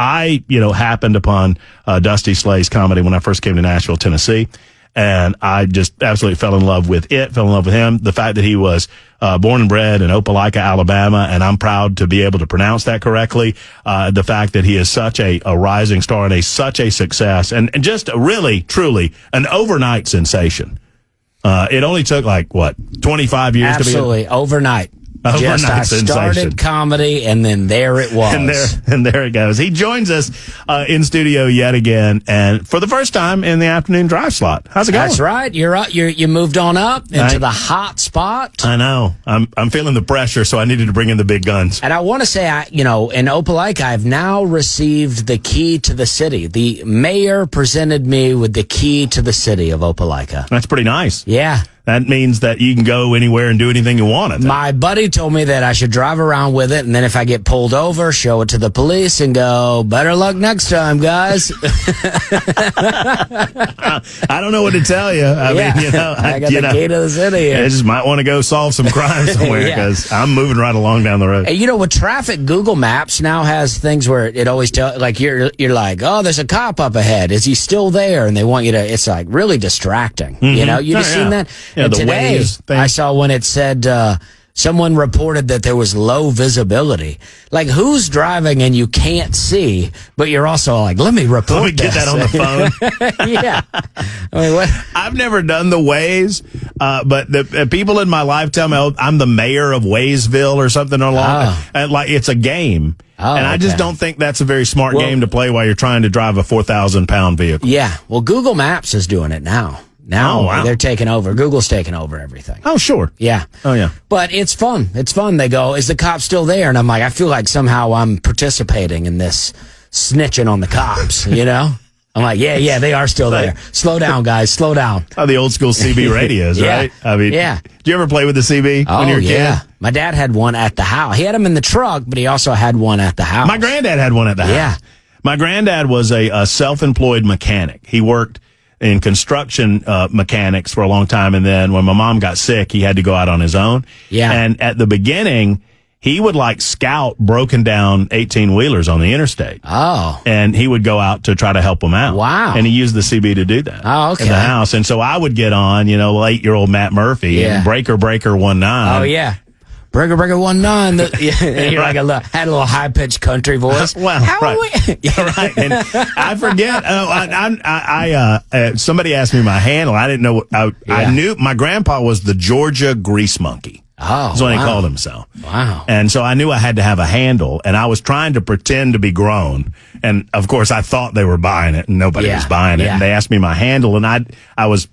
I happened upon Dusty Slay's comedy when I first came to Nashville, Tennessee. And I just absolutely fell in love with it, fell in love with him. The fact that he was born and bred in Opelika, Alabama, and I'm proud to be able to pronounce that correctly. The fact that he is such a rising star and such a success and just really, truly an overnight sensation. It only took 25 years to be absolutely overnight. I started comedy, and then there it was. And there it goes. He joins us in studio yet again, and for the first time in the afternoon drive slot. How's it going? That's right. You're up. You moved on up into the hot spot. I know. I'm feeling the pressure, so I needed to bring in the big guns. And I want to say, in Opelika, I've now received the key to the city. The mayor presented me with the key to the city of Opelika. That's pretty nice. Yeah. That means that you can go anywhere and do anything you want. My buddy told me that I should drive around with it, and then if I get pulled over, show it to the police and go, better luck next time, guys. I don't know what to tell you. I mean, I got the key to the city. I just might want to go solve some crime somewhere because I'm moving right along down the road. Hey, with traffic, Google Maps now has things where it always tells, you're like, oh, there's a cop up ahead. Is he still there? And they want you to, it's really distracting. Mm-hmm. You've seen that? Yeah, and today, I saw when it said someone reported that there was low visibility. Who's driving and you can't see, but you're also let me report Let me get that on the phone. Yeah. I mean, what? I've never done the Waze, but the people in my life tell me I'm the mayor of Waysville or something along. And it's a game. And I just don't think that's a very smart game to play while you're trying to drive a 4,000-pound vehicle. Yeah. Well, Google Maps is doing it now. They're taking over. Google's taking over everything. Oh, sure. Yeah. Oh, yeah. But it's fun. It's fun. They go, is the cop still there? And I'm like, I feel like somehow I'm participating in this snitching on the cops, I'm like, yeah, they are still there. Slow down, guys. Slow down. Oh, the old school CB radios, right? I mean, did you ever play with the CB when you were a kid? My dad had one at the house. He had them in the truck, but he also had one at the house. My granddad had one at the house. Yeah. My granddad was a self-employed mechanic. He worked in construction mechanics for a long time, and then when my mom got sick, he had to go out on his own. Yeah. And at the beginning, he would scout broken down 18-wheelers on the interstate. Oh. And he would go out to try to help them out. Wow. And he used the CB to do that. Oh, okay. In the house. And so I would get on, 8-year-old Matt Murphy and Breaker 19. Oh, yeah. Breaker 19. And you're had a little high pitched country voice. Well, how are we? Right. And I forget. Somebody asked me my handle. I didn't know. I knew my grandpa was the Georgia Grease Monkey. Oh, that's what he called himself. Wow. And so I knew I had to have a handle, and I was trying to pretend to be grown. And of course, I thought they were buying it, and nobody was buying it. And they asked me my handle, and I was,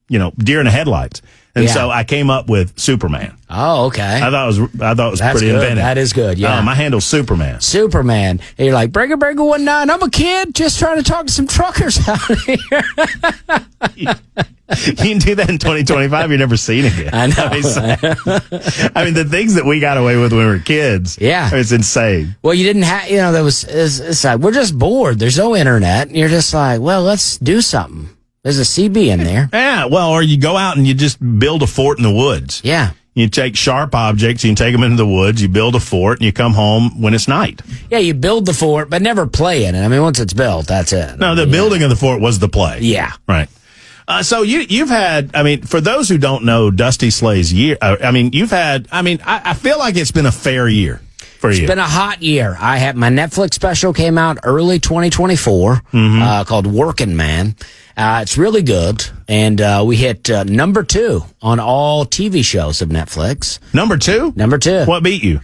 deer in the headlights. And so I came up with Superman. Oh, okay. I thought it was pretty inventive. That is good. Yeah. My handle's Superman. Superman. And you're like, Breaker 19. I'm a kid just trying to talk to some truckers out here. You can do that in 2025. You're never seen again. I know. I mean, the things that we got away with when we were kids. Yeah. It's insane. Well, you didn't have, it's like, we're just bored. There's no internet. And you're just like, well, let's do something. There's a CB in there. Yeah, well, or you go out and you just build a fort in the woods. Yeah. You take sharp objects, you can take them into the woods, you build a fort, and you come home when it's night. Yeah, you build the fort, but never play in it. I mean, once it's built, that's it. No, the building of the fort was the play. Yeah. Right. So you've had, for those who don't know Dusty Slay's year, I feel like it's been a fair year. It's been a hot year. My Netflix special came out early 2024 called Working Man. It's really good, and we hit number 2 on all TV shows of Netflix. Number 2? Number 2. What beat you?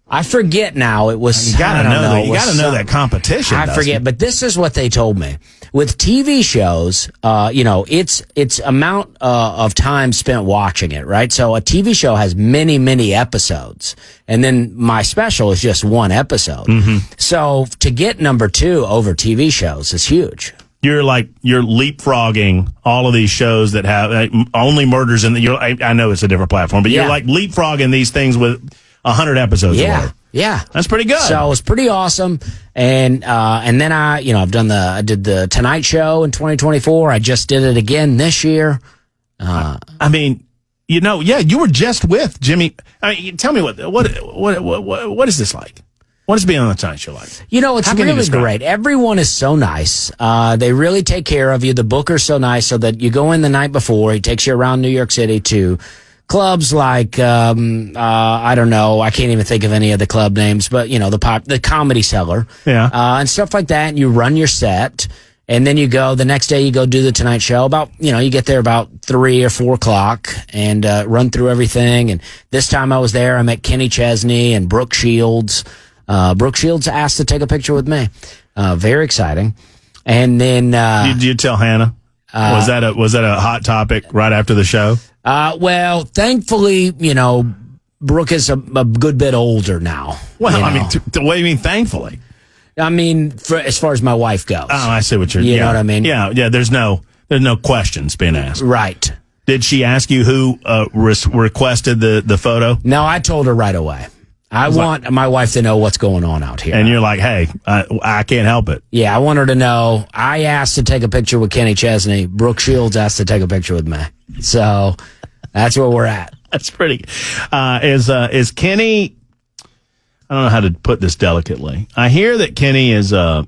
I forget now. It was. You gotta know that. You gotta know that competition. I forget, but this is what they told me. With TV shows, it's amount of time spent watching it, right? So a TV show has many, many episodes, and then my special is just one episode. Mm-hmm. So to get number 2 over TV shows is huge. You're leapfrogging all of these shows that have only murders in I know it's a different platform, but you're leapfrogging these things with 100 episodes. Yeah. Yeah. That's pretty good. So it was pretty awesome. And then I did the Tonight Show in 2024. I just did it again this year. You were just with Jimmy. Tell me what is this like? What is being on the Tonight Show like? You know, it's really great. Everyone is so nice. They really take care of you. The booker's so nice, so that you go in the night before. He takes you around New York City to clubs like, I don't know, I can't even think of any of the club names, but, you know, the Comedy Cellar. Yeah. And stuff like that. And you run your set. And then the next day you go do the Tonight Show you get there about 3 or 4 o'clock and run through everything. And this time I was there, I met Kenny Chesney and Brooke Shields. Brooke Shields asked to take a picture with me. Very exciting. And then, did you tell Hannah? Was that a hot topic right after the show? Well, thankfully, you know, Brooke is a good bit older now. Well, I mean, what do you mean thankfully? I mean, as far as my wife goes. Oh, I see what you're. You know what I mean? Yeah. There's no questions being asked. Right. Did she ask you who requested the photo? No, I told her right away. I want my wife to know what's going on out here. And you're like, hey, I can't help it. Yeah, I want her to know. I asked to take a picture with Kenny Chesney. Brooke Shields asked to take a picture with me. So that's where we're at. That's pretty. Is Kenny? I don't know how to put this delicately. I hear that Kenny is a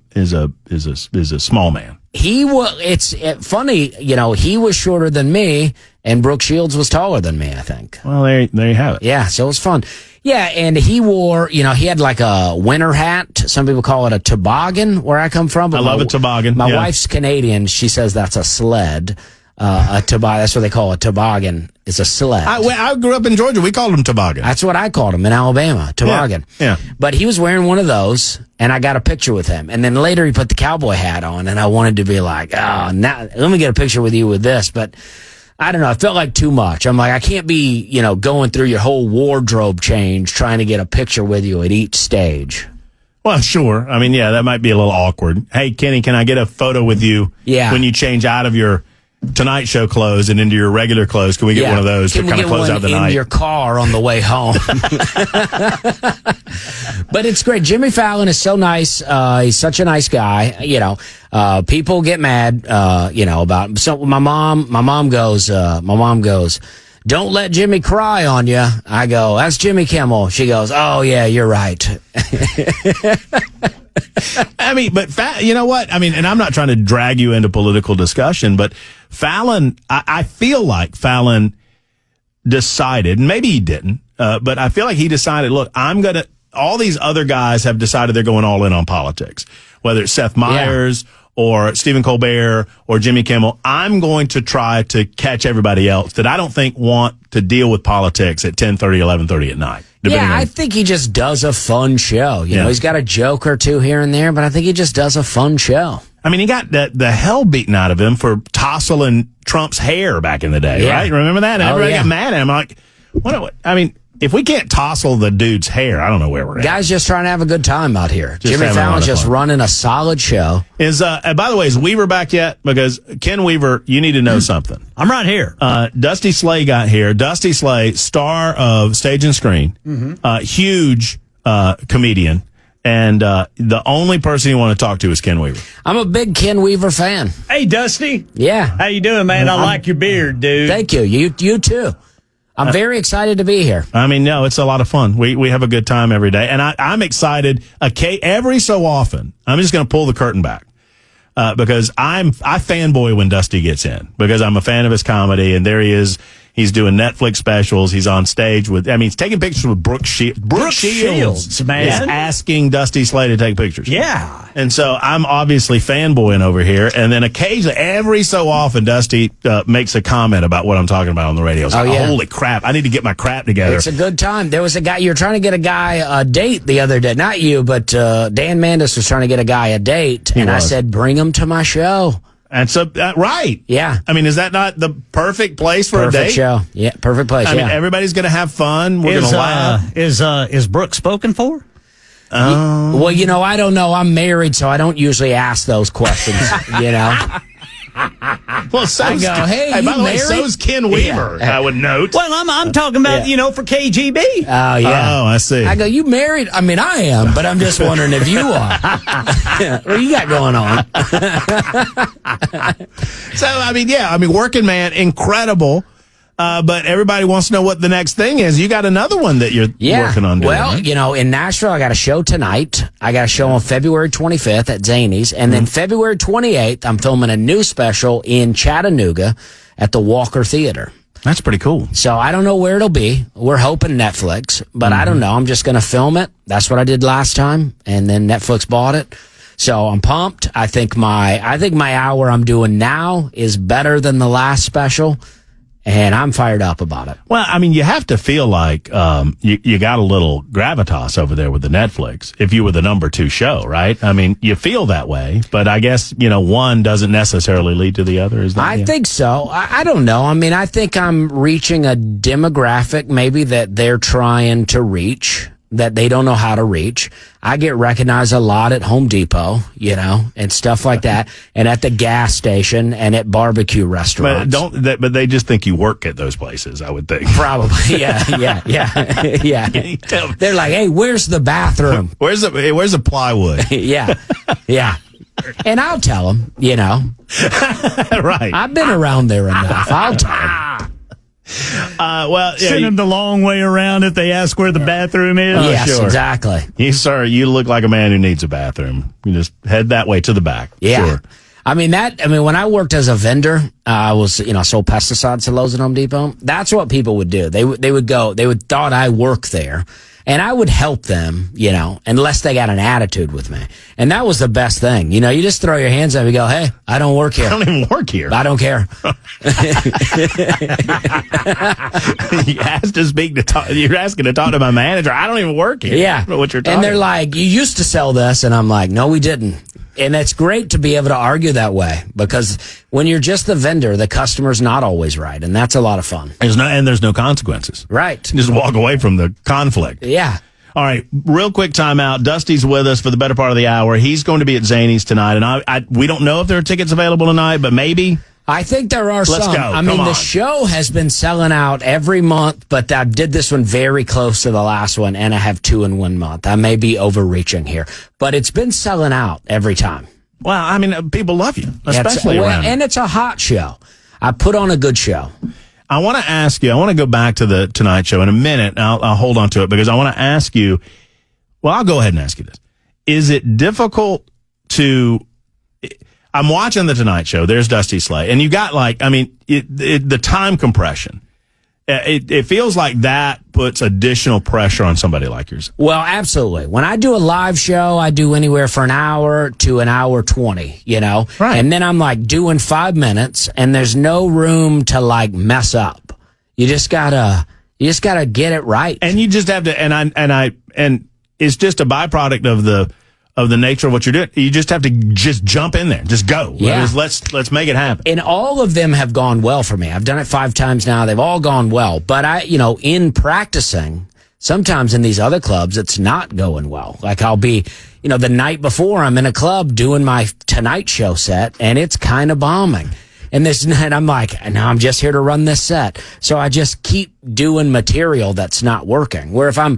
small man. It's funny, you know, he was shorter than me and Brooke Shields was taller than me, I think. Well, there you have it. Yeah, so it was fun. Yeah, and he wore, you know, he had like a winter hat. Some people call it a toboggan where I come from. But I love a toboggan. My wife's Canadian. She says that's a sled. That's what they call a toboggan. It's a sled. I grew up in Georgia. We called them toboggan. That's what I called them in Alabama, toboggan. Yeah. But he was wearing one of those, and I got a picture with him. And then later he put the cowboy hat on, and I wanted to be like, oh, now let me get a picture with you with this. But I don't know. It felt like too much. I'm like, I can't be, you know, going through your whole wardrobe change trying to get a picture with you at each stage. Well, sure. I mean, yeah, that might be a little awkward. Hey, Kenny, can I get a photo with you when you change out of your Tonight Show clothes and into your regular clothes? Can we get one of those to kind of close out the night? In your car on the way home. But it's great. Jimmy Fallon is so nice. He's such a nice guy. You know, people get mad, you know, about. So my mom goes, don't let Jimmy cry on you. I go, that's Jimmy Kimmel. She goes, oh yeah, you're right. I mean, but you know what? I mean, and I'm not trying to drag you into political discussion, but Fallon, I feel like Fallon decided, and maybe he didn't, but I feel like he decided, look, all these other guys have decided they're going all in on politics, whether it's Seth Meyers or Stephen Colbert or Jimmy Kimmel. I'm going to try to catch everybody else that I don't think want to deal with politics at 10:30, 11:30 at night. Yeah, I think he just does a fun show. You know, he's got a joke or two here and there, but I think he just does a fun show. I mean, he got the hell beaten out of him for tousling Trump's hair back in the day, right? Remember that? And everybody got mad at him. Like, what? I mean, if we can't tousle the dude's hair, I don't know where we're at. Guys just trying to have a good time out here. Jimmy Fallon's just running a solid show. And by the way, is Weaver back yet? Because Ken Weaver, you need to know something. I'm right here. Dusty Slay got here. Dusty Slay, star of Stage and Screen, huge comedian. And the only person you want to talk to is Ken Weaver. I'm a big Ken Weaver fan. Hey, Dusty. Yeah. How you doing, man? I like your beard, dude. Thank you. You too. I'm very excited to be here. I mean, no, it's a lot of fun. We have a good time every day. And I'm excited. Every so often, I'm just going to pull the curtain back. Because I fanboy when Dusty gets in. Because I'm a fan of his comedy. And there he is. He's doing Netflix specials. He's on stage he's taking pictures with Brooke Shields, man. Is asking Dusty Slay to take pictures. Yeah. And so I'm obviously fanboying over here. And then occasionally, every so often, Dusty makes a comment about what I'm talking about on the radio. So, holy crap, I need to get my crap together. It's a good time. There was a guy, you were trying to get a guy a date the other day. Not you, but Dan Mandis was trying to get a guy a date. I said, bring him to my show. And so, right. Yeah. I mean, is that not the perfect place for a date? Perfect show. Yeah, perfect place, I mean, everybody's going to have fun. We're going to laugh. Is Brooke spoken for? Well, you know, I don't know. I'm married, so I don't usually ask those questions, you know. Well, by the way, so's Ken Weaver, I would note. Well, I'm talking about, for KGB. Oh, yeah. Oh, I see. I go, you married? I mean, I am, but I'm just wondering if you are. What you got going on? So, I mean, working man, incredible. But everybody wants to know what the next thing is. You got another one that you're working on doing. Well, right? In Nashville, I got a show tonight. I got a show on February 25th at Zany's. And then February 28th, I'm filming a new special in Chattanooga at the Walker Theater. That's pretty cool. So I don't know where it'll be. We're hoping Netflix, but I don't know. I'm just going to film it. That's what I did last time. And then Netflix bought it. So I'm pumped. I think my hour I'm doing now is better than the last special. And I'm fired up about it. Well, I mean, you have to feel like you got a little gravitas over there with the Netflix if you were the number 2 show, right? I mean, you feel that way, but I guess, one doesn't necessarily lead to the other. Is that? I think so. I don't know. I mean, I think I'm reaching a demographic maybe that they're trying to reach, that they don't know how to reach. I get recognized a lot at Home Depot, and stuff like that, and at the gas station and at barbecue restaurants. But they just think you work at those places, I would think. Probably, yeah. They're like, "Hey, where's the bathroom? Where's the plywood?" Yeah. And I'll tell them, Right. I've been around there enough. I'll tell them. Send them the long way around if they ask where the bathroom is. Yes, sure. exactly. Sir, you look like a man who needs a bathroom. You just head that way to the back. Yeah. Sure. I mean, when I worked as a vendor, I was, sold pesticides to Lowe's and Home Depot. That's what people would do. They would thought I worked there. And I would help them, unless they got an attitude with me. And that was the best thing. You just throw your hands up and go, "Hey, I don't work here. I don't even work here. I don't care." You're asking to talk to my manager. I don't even work here. Yeah. I don't know what you're talking And they're about. like, "You used to sell this." And I'm like, "No, we didn't." And it's great to be able to argue that way, because when you're just the vendor, the customer's not always right. And that's a lot of fun. There's no consequences. Right. Just walk away from the conflict. Yeah. All right, real quick timeout. Dusty's with us for the better part of the hour. He's going to be at Zany's tonight, and we don't know if there are tickets available tonight, but maybe. I think there are Let's some. go. I mean, the show has been selling out every month, but I did this one very close to the last one, and I have 2 in 1 month. I may be overreaching here, but it's been selling out every time. Well, I mean, people love you, especially around. And it's a hot show. I put on a good show. I want to ask you, I want to go back to the Tonight Show in a minute. I'll hold on to it because I want to ask you, well, I'll go ahead and ask you this. Is it difficult I'm watching the Tonight Show. There's Dusty Slay. And you got the time compression. It feels like that puts additional pressure on somebody like yours. Well, absolutely. When I do a live show, I do anywhere from an hour to an hour 20, Right. And then I'm doing 5 minutes, and there's no room to mess up. You just gotta get it right. And you just have to, and it's just a byproduct of the nature of what you're doing. You just have to just jump in there. Just go. Yeah. Let's make it happen. And all of them have gone well for me. I've done it 5 times now. They've all gone well. But in practicing, sometimes in these other clubs, it's not going well. Like I'll be, the night before I'm in a club doing my Tonight Show set, and it's kind of bombing. And this night I'm like, now I'm just here to run this set. So I just keep doing material that's not working. Where if I'm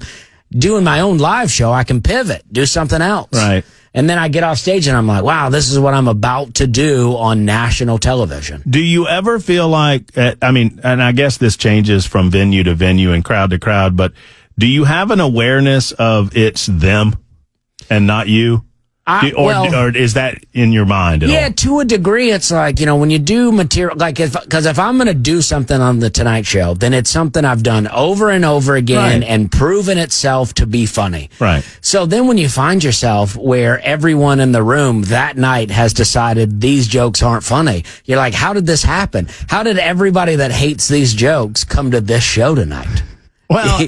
doing my own live show, I can pivot, do something else. Right. And then I get off stage and I'm like, wow, this is what I'm about to do on national television. Do you ever feel like, and I guess this changes from venue to venue and crowd to crowd, but do you have an awareness of it's them and not you? Or is that in your mind at all? Yeah, to a degree, it's like, when you do material, because if I'm going to do something on the Tonight Show, then it's something I've done over and over again and proven itself to be funny. Right. So then when you find yourself where everyone in the room that night has decided these jokes aren't funny, you're like, how did this happen? How did everybody that hates these jokes come to this show tonight? Well,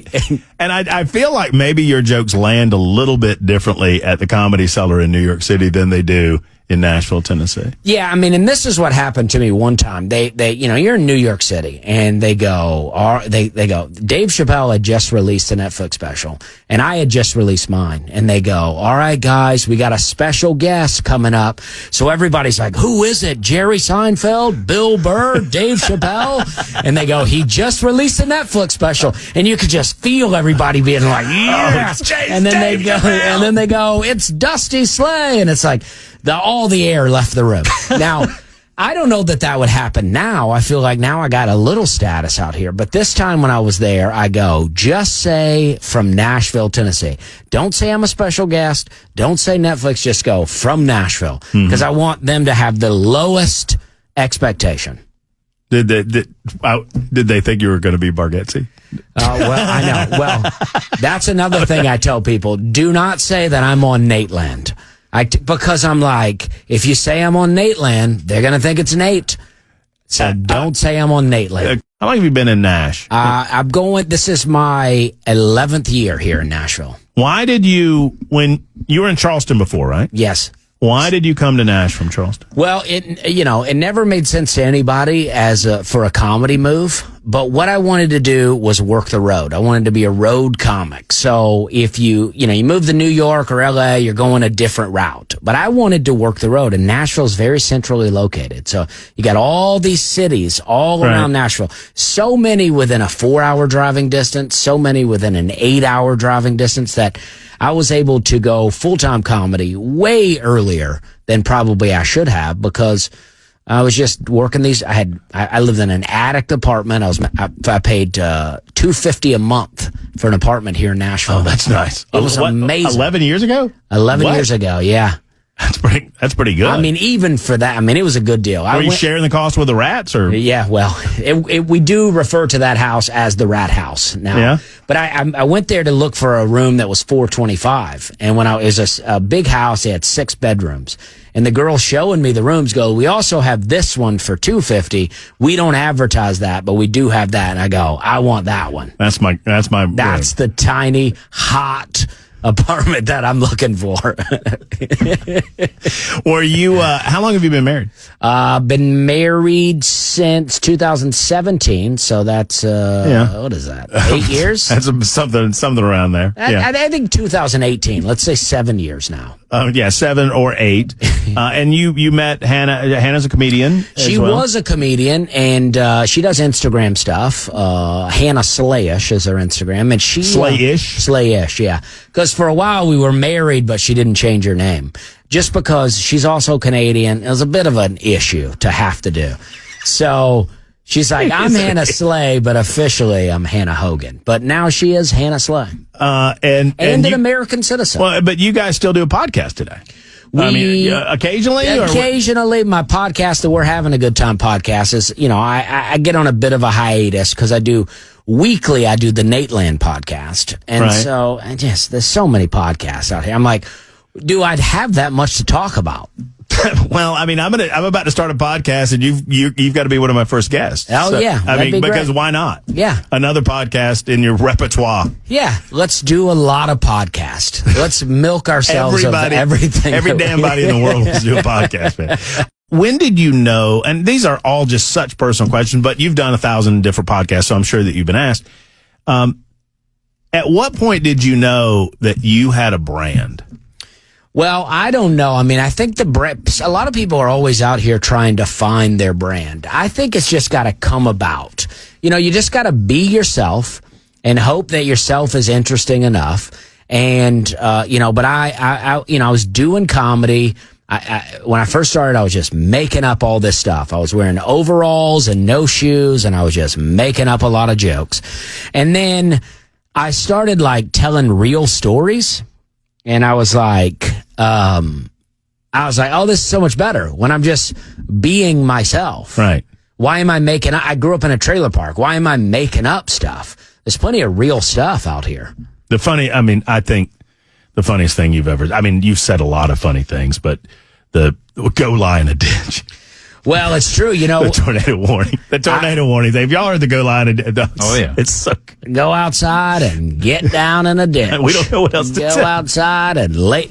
and I feel like maybe your jokes land a little bit differently at the Comedy Cellar in New York City than they do in Nashville, Tennessee. Yeah, and this is what happened to me one time. They you're in New York City, and they go, Dave Chappelle had just released a Netflix special, and I had just released mine, and they go, all right, guys, we got a special guest coming up. So everybody's like, who is it? Jerry Seinfeld, Bill Burr, Dave Chappelle? And they go, he just released a Netflix special, and you could just feel everybody being like, yeah. And then they go, it's Dusty Slay, and it's like, all the air left the room. Now, I don't know that would happen now. I feel like now I got a little status out here. But this time when I was there, I go, just say from Nashville, Tennessee. Don't say I'm a special guest. Don't say Netflix. Just go from Nashville. Because I want them to have the lowest expectation. Did they think you were going to be Bargatze? Well, I know. Well, that's another thing I tell people. Do not say that I'm on Nateland. Because I'm like, if you say I'm on Nateland, they're going to think it's Nate. So don't say I'm on Nateland. How long have you been in Nash? This is my 11th year here in Nashville. Why did when you were in Charleston before, right? Yes. Why did you come to Nash from Charleston? Well, it never made sense to anybody for a comedy move. But what I wanted to do was work the road. I wanted to be a road comic. So if you move to New York or LA, you're going a different route. But I wanted to work the road, and Nashville's very centrally located. So you got all these cities all around Nashville. So many within a 4-hour driving distance, so many within an 8-hour driving distance that I was able to go full-time comedy way earlier than probably I should have, because I was just working these. I lived in an attic apartment. I paid $250 a month for an apartment here in Nashville. Oh, that's nice. It was amazing. 11 years ago? 11 years ago, yeah. That's pretty good. I mean, even for that, it was a good deal. Were you sharing the cost with the rats, or? Yeah, well, we do refer to that house as the rat house now. Yeah. But I went there to look for a room that was $425, and it was a big house, it had 6 bedrooms. And the girl showing me the rooms go, we also have this one for $250. We don't advertise that, but we do have that. And I go, I want that one. That's the tiny, hot apartment that I'm looking for. Were you, how long have you been married? Been married since 2017. So that's, what is that? 8 years? That's something around there. I think 2018. Let's say 7 years now. 7 or 8. And you met Hannah. Hannah's a comedian. She was a comedian, and she does Instagram stuff. Hannah Slayish is her Instagram, and she Slayish, yeah. Because for a while we were married, but she didn't change her name just because she's also Canadian. It was a bit of an issue to have to do. So she's like, I'm Hannah Slay, but officially I'm Hannah Hogan. But now she is Hannah Slay. And an American citizen. Well, but you guys still do a podcast today. Occasionally? Occasionally, my podcast, the We're Having a Good Time podcast, is, I get on a bit of a hiatus because I do the Nateland podcast. And so, there's so many podcasts out here. I'm like, do I have that much to talk about? Well, I'm about to start a podcast, and you've got to be one of my first guests. Because why not? Yeah, another podcast in your repertoire. Yeah, let's do a lot of podcasts. Let's milk ourselves of everything. Every damn body in the world wants to do a podcast, man. When did you know? And these are all just such personal questions, but you've done 1,000 different podcasts, so I'm sure that you've been asked. At what point did you know that you had a brand? Well, I don't know. I think a lot of people are always out here trying to find their brand. I think it's just got to come about. You just got to be yourself and hope that yourself is interesting enough. And, but I was doing comedy. When I first started, I was just making up all this stuff. I was wearing overalls and no shoes, and I was just making up a lot of jokes. And then I started telling real stories. And I was like, oh, this is so much better when I'm just being myself. Right. Why am I I grew up in a trailer park. Why am I making up stuff? There's plenty of real stuff out here. I think the funniest thing you've ever, you've said a lot of funny things, but the go lie in a ditch. Well, it's true, The tornado warning. The tornado warning. If y'all heard the go line, oh yeah, it's so good. Go outside and get down in a ditch. We don't know what else to go outside and lay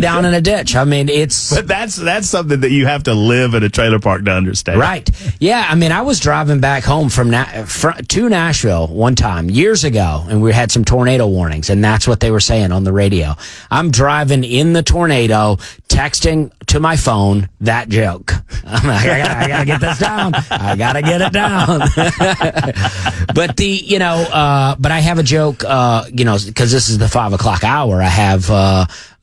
down in a ditch. But that's something that you have to live in a trailer park to understand. Right. Yeah. I was driving back home to Nashville one time years ago, and we had some tornado warnings, and that's what they were saying on the radio. I'm driving in the tornado, texting to my phone that joke. I'm like, I gotta get this down. I gotta get it down. But but I have a joke, because this is the 5 o'clock hour. I have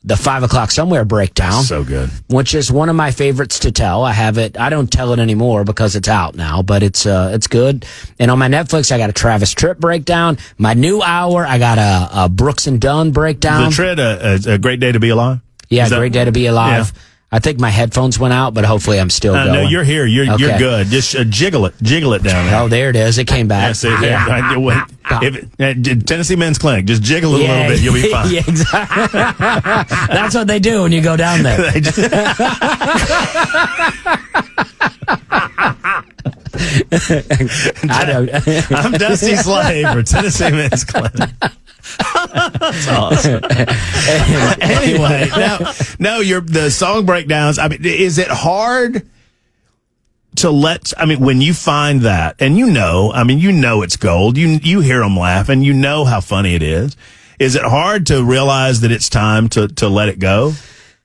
the 5 o'clock somewhere breakdown. So good. Which is one of my favorites to tell. I have it. I don't tell it anymore because it's out now, but it's good. And on my Netflix, I got a Travis Tritt breakdown. My new hour, I got a Brooks and Dunn breakdown. The Tritt, a great day to be alive. Yeah, great day to be alive. Yeah. I think my headphones went out, but hopefully I'm still going. No, you're here. You're good. Just jiggle it down there. Oh, there it is. It came back. If Tennessee Men's Clinic, just jiggle it a little bit. You'll be fine. Yeah, exactly. That's what they do when you go down there. I'm Dusty Slade for Tennessee Men's Clinic. That's awesome. Anyway, the song breakdowns. I mean, is it hard to when you find that, and you know it's gold. You hear them laugh, and you know how funny it is. Is it hard to realize that it's time to let it go?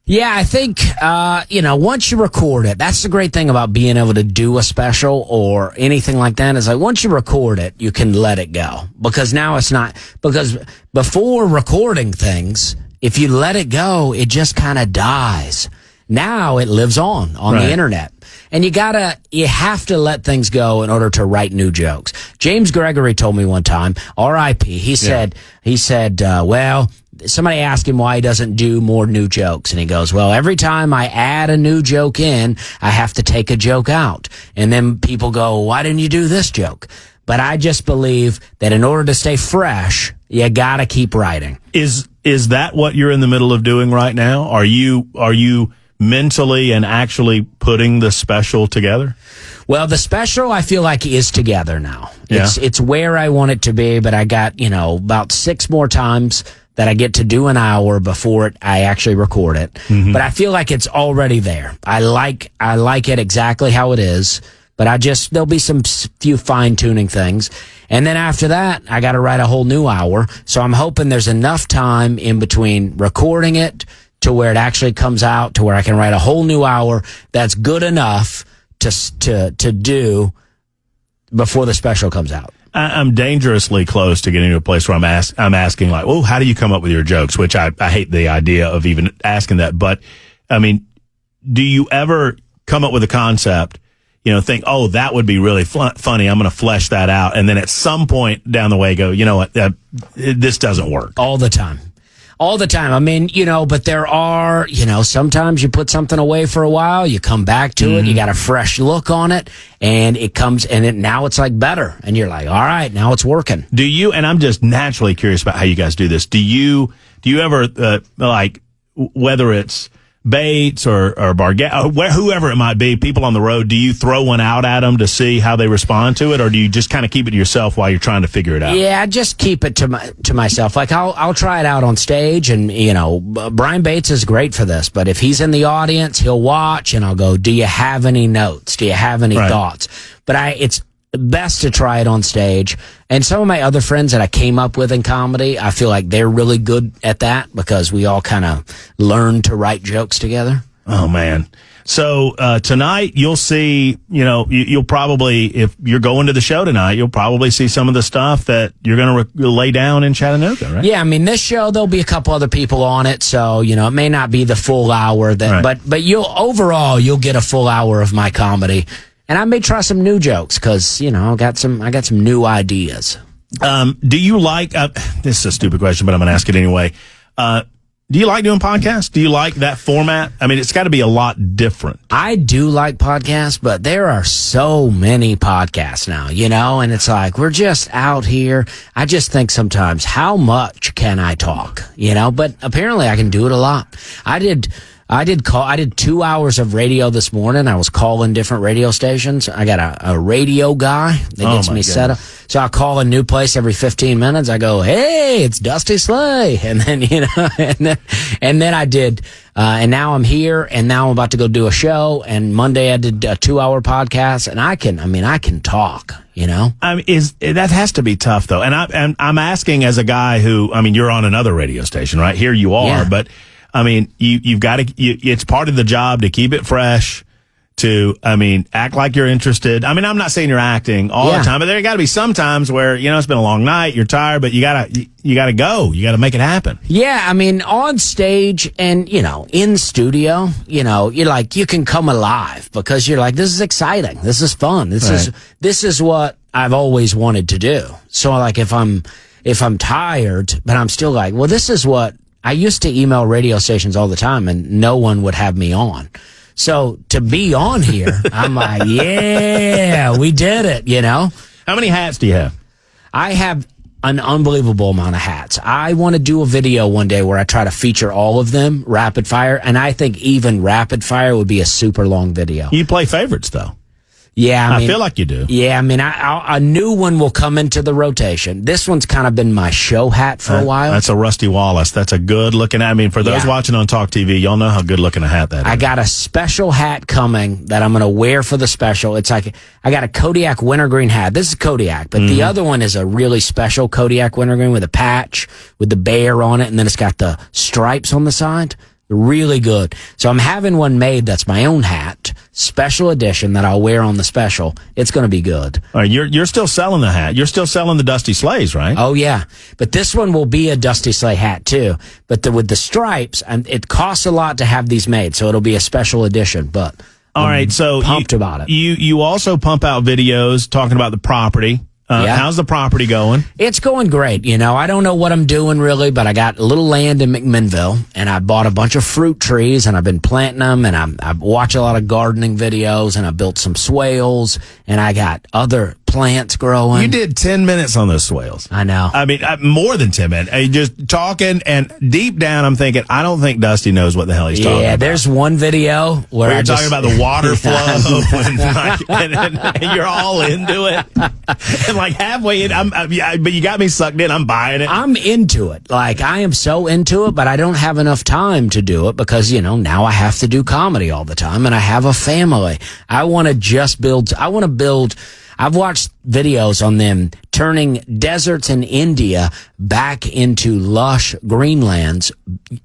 Yeah, I think, once you record it, that's the great thing about being able to do a special or anything like that is like once you record it, you can let it go because now it's not, because before recording things, if you let it go, it just kind of dies. Now it lives on the internet. And you have to let things go in order to write new jokes. James Gregory told me one time, R.I.P. He said, well, somebody asked him why he doesn't do more new jokes. And he goes, well, every time I add a new joke in, I have to take a joke out. And then people go, why didn't you do this joke? But I just believe that in order to stay fresh, you got to keep writing. Is that what you're in the middle of doing right now? Are you mentally and actually putting the special together? Well, the special I feel like is together now. Yeah. It's where I want it to be, but I got, about 6 more times that I get to do an hour before I actually record it. Mm-hmm. But I feel like it's already there. I like it exactly how it is, but there'll be some few fine tuning things. And then after that, I got to write a whole new hour. So I'm hoping there's enough time in between recording it to where it actually comes out to where I can write a whole new hour that's good enough to do before the special comes out. I'm dangerously close to getting to a place where I'm asking like, oh, how do you come up with your jokes? Which I hate the idea of even asking that. But I mean, do you ever come up with a concept, think, oh, that would be really funny. I'm going to flesh that out. And then at some point down the way go, you know what, this doesn't work. All the time. I mean, but there are, sometimes you put something away for a while, you come back to it, you got a fresh look on it, and it comes, and now it's like better. And you're like, all right, now it's working. Do you, and I'm just naturally curious about how you guys do this. Do you ever, whether it's Bates or Bargett, whoever it might be, people on the road, do you throw one out at them to see how they respond to it, or do you just kind of keep it to yourself while you're trying to figure it out? Yeah, I just keep it to myself. Like I'll try it out on stage, and Brian Bates is great for this. But if he's in the audience, he'll watch, and I'll go, "Do you have any notes? Do you have any thoughts?" But it's best to try it on stage. And some of my other friends that I came up with in comedy, I feel like they're really good at that because we all kind of learn to write jokes together. Oh, man. So tonight you'll see, you'll probably, if you're going to the show tonight, you'll probably see some of the stuff that you're going to lay down in Chattanooga, right? Yeah, I mean, this show, there'll be a couple other people on it. So, it may not be the full hour, but you'll get a full hour of my comedy. And I may try some new jokes because, I got some new ideas. Do you like, this is a stupid question, but I'm going to ask it anyway. Do you like doing podcasts? Do you like that format? I mean, it's got to be a lot different. I do like podcasts, but there are so many podcasts now, and it's like, we're just out here. I just think sometimes, how much can I talk? But apparently I can do it a lot. I did 2 hours of radio this morning. I was calling different radio stations. I got a radio guy that gets me set up. So I call a new place every 15 minutes. I go, hey, it's Dusty Slay. And then, and then I did, and now I'm here, and now I'm about to go do a show. And Monday I did a 2-hour podcast, and I can talk, I mean, that has to be tough though. And I'm asking as a guy who, you're on another radio station, right? Here you are, but I mean, you've got to, it's part of the job to keep it fresh, to, act like you're interested. I'm not saying you're acting all the time, but there got to be some times where, it's been a long night, you're tired, but you gotta go. You gotta make it happen. Yeah, on stage and, in studio, you can come alive because you're like, this is exciting. This is fun. This is what I've always wanted to do. So like if I'm tired, but I'm still like, well, this is what I used to email radio stations all the time and no one would have me on. So to be on here, I'm like, yeah, we did it, How many hats do you have? I have an unbelievable amount of hats. I want to do a video one day where I try to feature all of them rapid fire, and I think even rapid fire would be a super long video. You play favorites, though. Yeah, I feel like you do. Yeah, a new one will come into the rotation. This one's kind of been my show hat for a while. That's a Rusty Wallace. That's a good looking hat. For those watching on Talk TV, y'all know how good looking a hat that is. I got a special hat coming that I'm going to wear for the special. It's like, I got a Kodiak wintergreen hat. This is Kodiak, but the other one is a really special Kodiak wintergreen with a patch, with the bear on it, and then it's got the stripes on the side. Really good. So I'm having one made that's my own hat, special edition, that I'll wear on the special. It's going to be good. All right, you're still selling the hat. You're still selling the Dusty Sleighs, right? Oh, yeah. But this one will be a Dusty Sleigh hat, too. But with the stripes, and it costs a lot to have these made, so it'll be a special edition. But all right, so pumped about it. You also pump out videos talking about the property. How's the property going? It's going great. I don't know what I'm doing really, but I got a little land in McMinnville, and I bought a bunch of fruit trees, and I've been planting them, and I watch a lot of gardening videos, and I built some swales, and I got other plants growing. You did 10 minutes on those swales. I know. More than 10 minutes. Just talking, and deep down, I'm thinking, I don't think Dusty knows what the hell he's talking about. Yeah, there's one video where you're talking about the water flow, and you're all into it. And like halfway in, but you got me sucked in. I'm buying it. I'm into it. Like, I am so into it, but I don't have enough time to do it because, now I have to do comedy all the time, and I have a family. I want to build. I've watched videos on them turning deserts in India back into lush greenlands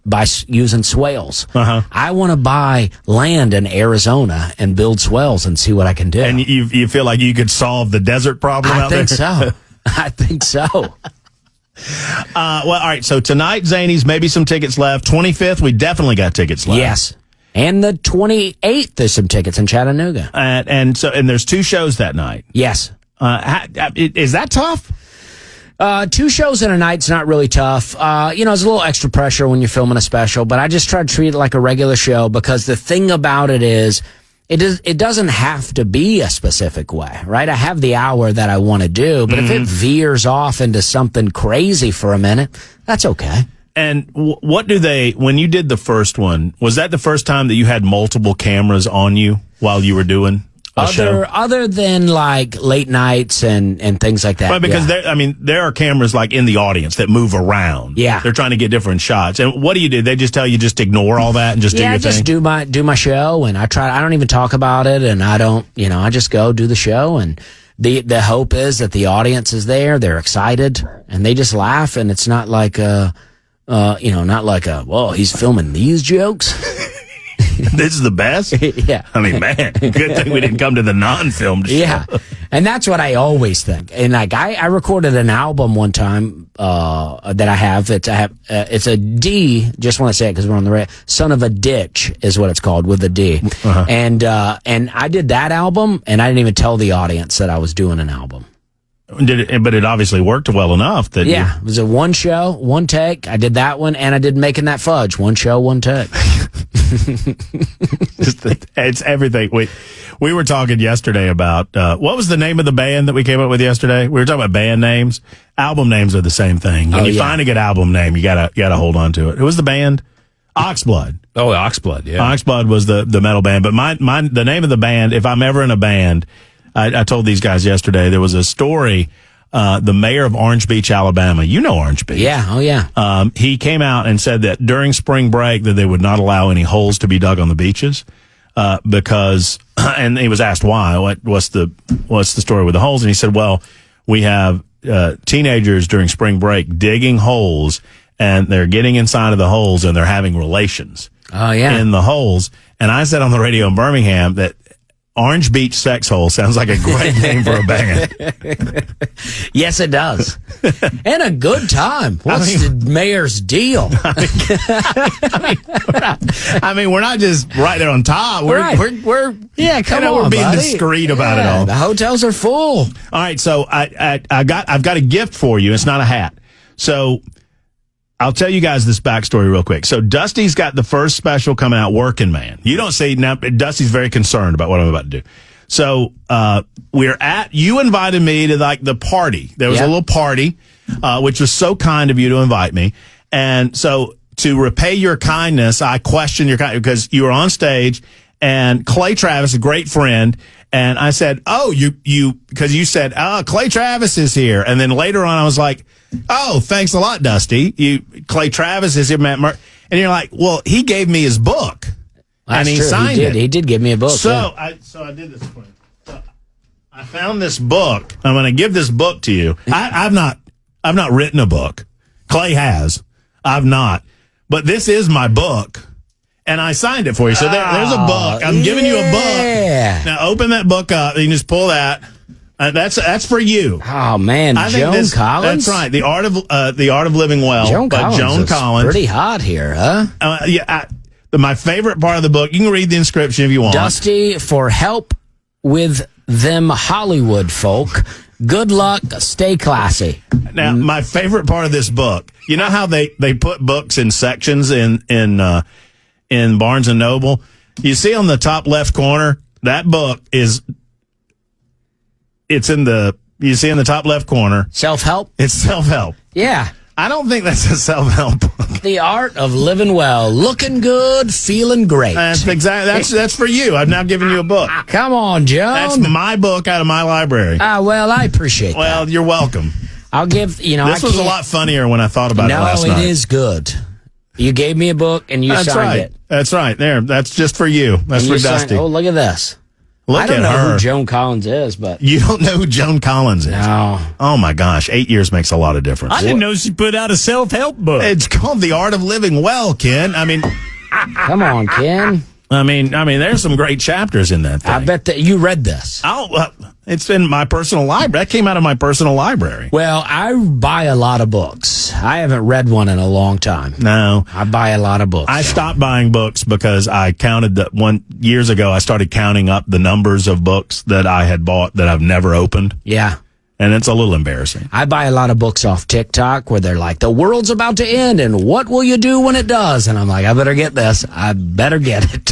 by using swales. I want to buy land in Arizona and build swales and see what I can do. And you feel like you could solve the desert problem out there? I think so. Well, all right. So tonight, Zanies, maybe some tickets left. 25th, we definitely got tickets left. Yes. And the 28th, there's some tickets in Chattanooga. And there's 2 shows that night. Yes. Is that tough? 2 shows in a night's not really tough. It's a little extra pressure when you're filming a special, but I just try to treat it like a regular show because the thing about it is, it doesn't have to be a specific way, right? I have the hour that I want to do, but if it veers off into something crazy for a minute, that's okay. And what when you did the first one, was that the first time that you had multiple cameras on you while you were doing a show? Other than like late nights and things like that. But because there are cameras like in the audience that move around. Yeah. They're trying to get different shots. And what do? They just tell you just ignore all that and just do your thing? Yeah, just do my show, and I don't even talk about it, and I don't, I just go do the show, and the hope is that the audience is there, they're excited, and they just laugh, and it's not like not like whoa, he's filming these jokes. This is the best? Yeah. Man, good thing we didn't come to the non-filmed show. Yeah. And that's what I always think. And like, I recorded an album one time, that I have. It's a D, just want to say it because we're on the radio. Son of a Ditch is what it's called, with a D. And I did that album, and I didn't even tell the audience that I was doing an album. But it obviously worked well enough that it was a one show, one take. I did that one, and I did Making That Fudge, one show, one take. It's everything. We were talking yesterday about what was the name of the band that we came up with yesterday? We were talking about band names. Album names are the same thing. When you find a good album name, you gotta hold on to it. Who was the band? Oxblood. Oh, Oxblood. Yeah, Oxblood was the metal band. But the name of the band, if I'm ever in a band. I told these guys yesterday, there was a story, the mayor of Orange Beach, Alabama. You know Orange Beach. Yeah, oh yeah. He came out and said that during spring break that they would not allow any holes to be dug on the beaches, because, and he was asked why, what's the story with the holes? And he said, well, we have, teenagers during spring break digging holes, and they're getting inside of the holes and they're having relations. Oh yeah. In the holes. And I said on the radio in Birmingham that Orange Beach Sex Hole sounds like a great name for a band. Yes, it does. And a good time. What's the mayor's deal? I mean, we're not just right there on top. We're come on, we're being buddy. discreet about it all. The hotels are full. All right, so I've got a gift for you. It's not a hat. So I'll tell you guys this backstory real quick. So Dusty's got the first special coming out, Working Man. You don't see now. Dusty's very concerned about what I'm about to do. So you invited me to like the party. There was a little party, which was so kind of you to invite me. And so to repay your kindness, I questioned your kindness because you were on stage, and Clay Travis, a great friend. And I said, "Oh, because you said, oh, Clay Travis is here." And then later on, I was like, "Oh, thanks a lot, Dusty. Clay Travis is here, Matt Murray." And you're like, "Well, he gave me his book, and he signed it. He did give me a book." So I did this for you. So I found this book. I'm going to give this book to you. I've not written a book. Clay has. I've not. But this is my book. And I signed it for you. So there's a book. I'm giving you a book. Now open that book up. You can just pull that. That's for you. Oh man, Joan Collins. That's right. The Art of Living Well by Joan Collins. Pretty hot here, huh? My favorite part of the book. You can read the inscription if you want. Dusty, for help with them Hollywood folk. Good luck. Stay classy. Now, my favorite part of this book. You know how they put books in sections in Barnes and Noble? You see on the top left corner, that book is, you see in the top left corner. Self-help? It's self-help. Yeah. I don't think that's a self-help book. The Art of Living Well. Looking good, feeling great. That's exactly, that's for you. I've now given you a book. Come on, Joan. That's my book out of my library. Well, I appreciate that. Well, you're welcome. I'll give, This was a lot funnier when I thought about it last night. No, it is good. You gave me a book and you signed it. That's right. There. That's just for you. That's for Dusty. Oh, look at this. I don't know who Joan Collins is, but... You don't know who Joan Collins is? No. Oh, my gosh. 8 years makes a lot of difference. I didn't know she put out a self-help book. It's called The Art of Living Well, Ken. I mean... Come on, Ken. I mean, there's some great chapters in that thing. I bet that you read this. It's in my personal library. That came out of my personal library. Well, I buy a lot of books. I haven't read one in a long time. No. I buy a lot of books. I stopped buying books because I counted years ago, I started counting up the numbers of books that I had bought that I've never opened. Yeah. And it's a little embarrassing. I buy a lot of books off TikTok where they're like, the world's about to end, and what will you do when it does? And I'm like, I better get this. I better get it.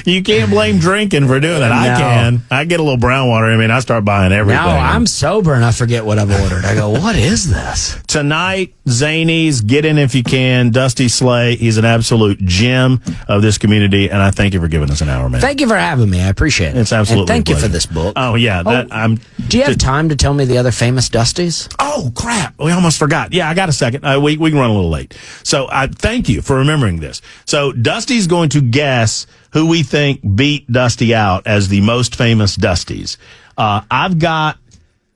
You can't blame drinking for doing it. I can. I get a little brown water. I start buying everything. No, I'm sober and I forget what I've ordered. I go, what is this? Tonight, Zanies, get in if you can. Dusty Slay, he's an absolute gem of this community, and I thank you for giving us an hour, man. Thank you for having me. I appreciate it. It's absolutely and thank a you for this book. Oh, yeah. Do you have time to tell me the other famous Dusties? Oh, crap. We almost forgot. Yeah, I got a second. We can run a little late. So thank you for remembering this. So Dusty's going to guess who we think beat Dusty out as the most famous Dusties. I've got...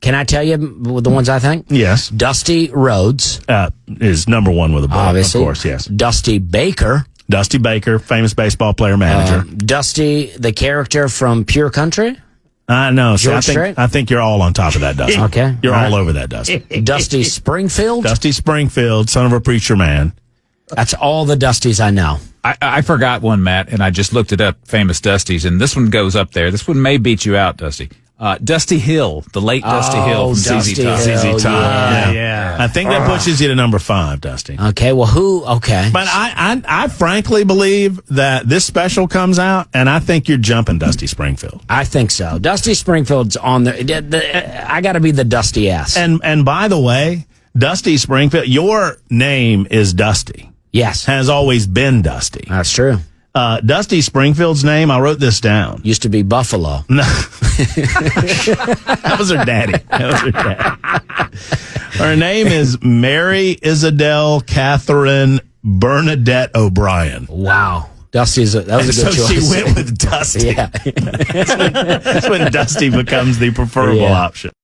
Can I tell you the ones I think? Yes. Dusty Rhodes. Is number one with a book, obviously. Of course, yes. Dusty Baker. Dusty Baker, famous baseball player, manager. Dusty, the character from Pure Country. No, so I think you're all on top of that, Dusty. Okay. You're all over that, Dusty. Dusty Springfield. Dusty Springfield, son of a preacher man. That's all the Dusties I know. I forgot one, Matt, and I just looked it up, famous Dusties, and this one goes up there. This one may beat you out, Dusty. Dusty Hill, the late Dusty Hill from Dusty ZZ Top. Hill, ZZ Top. Yeah. I think that pushes you to number 5, Dusty. Okay, well, who? Okay. But I frankly believe that this special comes out, and I think you're jumping Dusty Springfield. I think so. Dusty Springfield's on there. I got to be the Dusty ass. And by the way, Dusty Springfield, your name is Dusty. Yes. Has always been Dusty. That's true. Dusty Springfield's name, I wrote this down. Used to be Buffalo. No. That was her daddy. Her name is Mary Isadelle Catherine Bernadette O'Brien. Wow. That was a good choice. So she went with Dusty. Yeah. That's when Dusty becomes the preferable option.